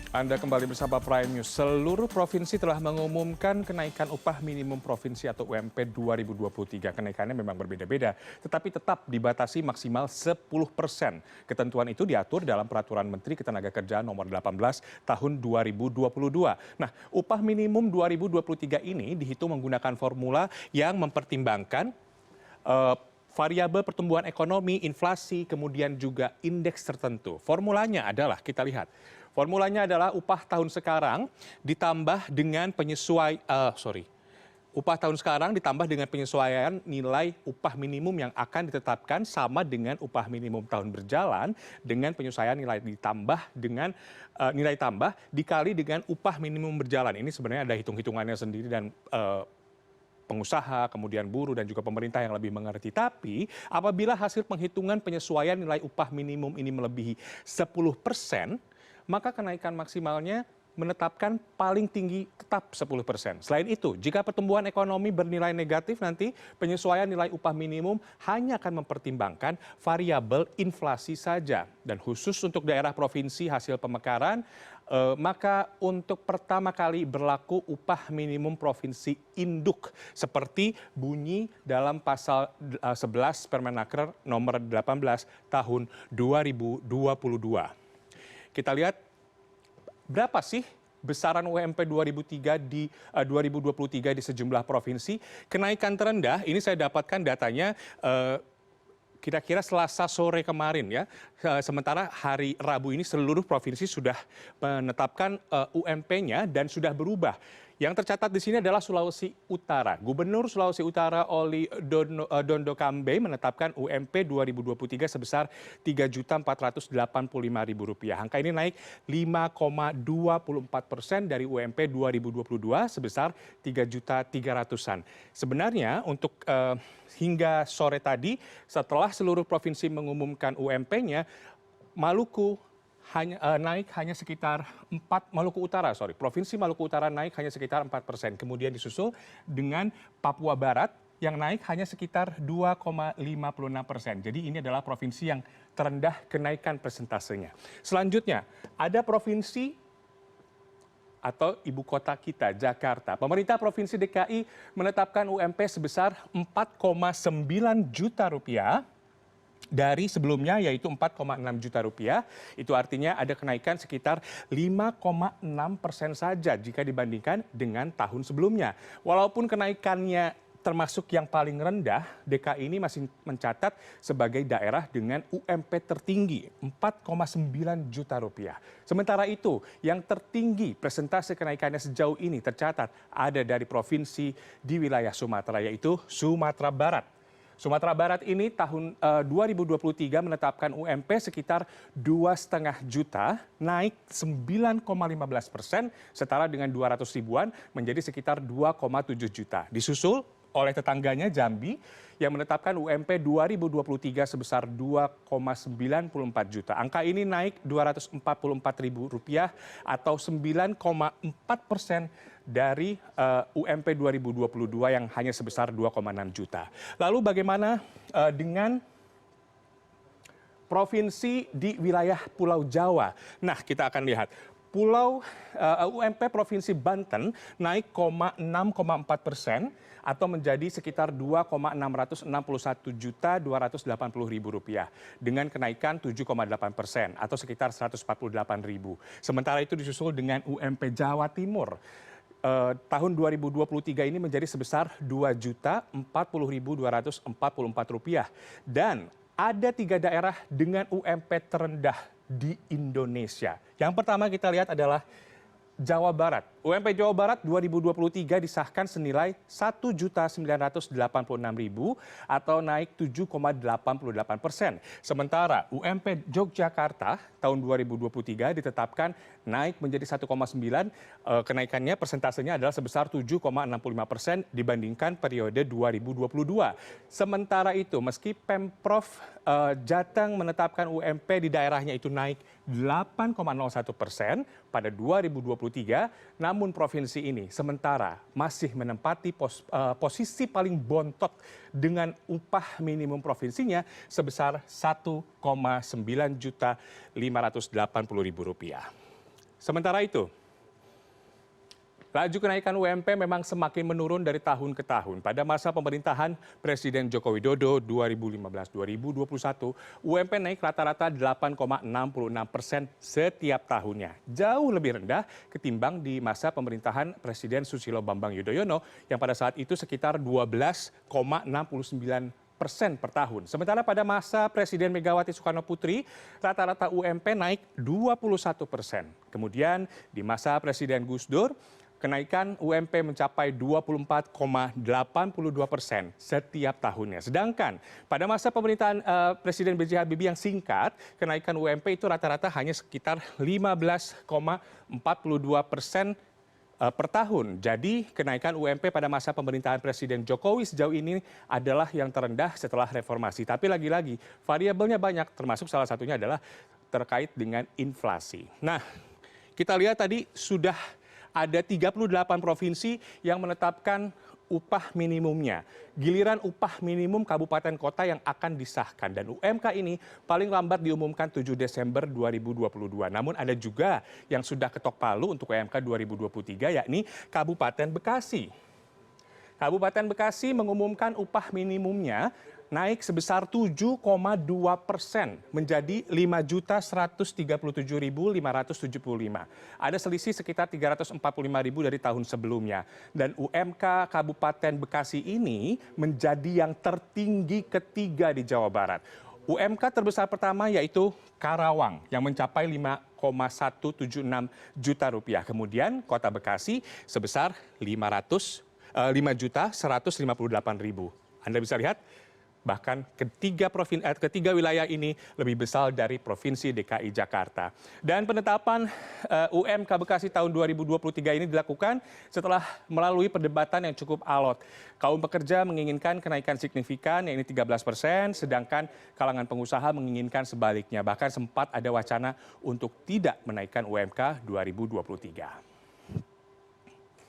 Anda kembali bersama Prime News. Seluruh provinsi telah mengumumkan kenaikan upah minimum provinsi atau UMP 2023. Kenaikannya memang berbeda-beda, tetapi tetap dibatasi maksimal 10%. Ketentuan itu diatur dalam Peraturan Menteri Ketenagakerjaan Nomor 18 Tahun 2022. Nah, upah minimum 2023 ini dihitung menggunakan formula yang mempertimbangkan variabel pertumbuhan ekonomi, inflasi, kemudian juga indeks tertentu. Formulanya adalah, kita lihat, formulanya adalah upah tahun sekarang ditambah dengan upah tahun sekarang ditambah dengan penyesuaian nilai upah minimum yang akan ditetapkan sama dengan upah minimum tahun berjalan dengan penyesuaian nilai ditambah dengan nilai tambah dikali dengan upah minimum berjalan. Ini sebenarnya ada hitung-hitungannya sendiri dan pengusaha, kemudian buruh, dan juga pemerintah yang lebih mengerti. Tapi apabila hasil penghitungan penyesuaian nilai upah minimum ini melebihi 10%, maka kenaikan maksimalnya menetapkan paling tinggi tetap 10%. Selain itu, jika pertumbuhan ekonomi bernilai negatif nanti penyesuaian nilai upah minimum hanya akan mempertimbangkan variabel inflasi saja. Dan khusus untuk daerah provinsi hasil pemekaran, maka untuk pertama kali berlaku upah minimum provinsi induk seperti bunyi dalam pasal 11 Permenaker nomor 18 tahun 2022. Kita lihat berapa sih besaran UMP 2023 di sejumlah provinsi. Kenaikan terendah, ini saya dapatkan datanya kira-kira Selasa sore kemarin ya. Sementara hari Rabu ini seluruh provinsi sudah menetapkan UMP-nya dan sudah berubah. Yang tercatat di sini adalah Sulawesi Utara. Gubernur Sulawesi Utara Oli Dondo Kambe menetapkan UMP 2023 sebesar Rp3.485.000. Angka ini naik 5,24% dari UMP 2022 sebesar Rp3.300.000-an. Sebenarnya untuk hingga sore tadi setelah seluruh provinsi mengumumkan UMP-nya, Maluku naik hanya sekitar Provinsi Maluku Utara naik hanya sekitar 4%. Kemudian disusul dengan Papua Barat yang naik hanya sekitar 2,56%. Jadi ini adalah provinsi yang terendah kenaikan persentasenya. Selanjutnya, ada provinsi atau ibu kota kita, Jakarta. Pemerintah Provinsi DKI menetapkan UMP sebesar Rp4,9 juta dari sebelumnya, yaitu Rp4,6 juta. Itu artinya ada kenaikan sekitar 5,6% saja jika dibandingkan dengan tahun sebelumnya. Walaupun kenaikannya termasuk yang paling rendah, DKI ini masih mencatat sebagai daerah dengan UMP tertinggi, Rp4,9 juta. Sementara itu, yang tertinggi persentase kenaikannya sejauh ini tercatat ada dari provinsi di wilayah Sumatera, yaitu Sumatera Barat. Sumatera Barat ini tahun 2023 menetapkan UMP sekitar 2,5 juta, naik 9,15%, setara dengan 200 ribuan menjadi sekitar 2,7 juta. Disusul oleh tetangganya Jambi yang menetapkan UMP 2023 sebesar Rp2,94 juta. Angka ini naik Rp244.000 atau 9,4% dari UMP 2022 yang hanya sebesar 2,6 juta. Lalu bagaimana dengan provinsi di wilayah Pulau Jawa? Nah, kita akan lihat. UMP Provinsi Banten naik 6,4% atau menjadi sekitar Rp2,661.280.000 dengan kenaikan 7,8% atau sekitar 148.000. Sementara itu disusul dengan UMP Jawa Timur. Tahun 2023 ini menjadi sebesar Rp2.040.244. Dan ada 3 daerah dengan UMP terendah di Indonesia. Yang pertama kita lihat adalah Jawa Barat. UMP Jawa Barat 2023 disahkan senilai Rp1.986.000 atau naik 7,88%. Sementara UMP Yogyakarta tahun 2023 ditetapkan naik menjadi 1,9. Kenaikannya persentasenya adalah sebesar 7,65% dibandingkan periode 2022. Sementara itu, meski Pemprov Jateng menetapkan UMP di daerahnya itu naik 8,01% pada 2023, namun provinsi ini sementara masih menempati posisi paling bontot dengan upah minimum provinsinya sebesar Rp1,9.580.000. Sementara itu, laju kenaikan UMP memang semakin menurun dari tahun ke tahun. Pada masa pemerintahan Presiden Joko Widodo 2015-2021, UMP naik rata-rata 8,66% setiap tahunnya. Jauh lebih rendah ketimbang di masa pemerintahan Presiden Susilo Bambang Yudhoyono yang pada saat itu sekitar 12,69% per tahun. Sementara pada masa Presiden Megawati Soekarno Putri, rata-rata UMP naik 21%. Kemudian di masa Presiden Gus Dur, kenaikan UMP mencapai 24,82% setiap tahunnya. Sedangkan pada masa pemerintahan Presiden B.J. Habibie yang singkat, kenaikan UMP itu rata-rata hanya sekitar 15,42% per tahun. Jadi kenaikan UMP pada masa pemerintahan Presiden Jokowi sejauh ini adalah yang terendah setelah reformasi. Tapi lagi-lagi variabelnya banyak, termasuk salah satunya adalah terkait dengan inflasi. Nah, kita lihat tadi sudah ada 38 provinsi yang menetapkan upah minimumnya. Giliran upah minimum kabupaten kota yang akan disahkan. Dan UMK ini paling lambat diumumkan 7 Desember 2022. Namun ada juga yang sudah ketok palu untuk UMK 2023, yakni Kabupaten Bekasi. Kabupaten Bekasi mengumumkan upah minimumnya naik sebesar 7,2% menjadi 5.137.575. Ada selisih sekitar 345.000 dari tahun sebelumnya. Dan UMK Kabupaten Bekasi ini menjadi yang tertinggi ketiga di Jawa Barat. UMK terbesar pertama yaitu Karawang yang mencapai 5,176 juta rupiah. Kemudian Kota Bekasi sebesar 5.158.000. Anda bisa lihat bahkan ketiga wilayah ini lebih besar dari Provinsi DKI Jakarta. Dan penetapan UMK Bekasi tahun 2023 ini dilakukan setelah melalui perdebatan yang cukup alot. Kaum pekerja menginginkan kenaikan signifikan, yakni 13%, sedangkan kalangan pengusaha menginginkan sebaliknya. Bahkan sempat ada wacana untuk tidak menaikkan UMK 2023.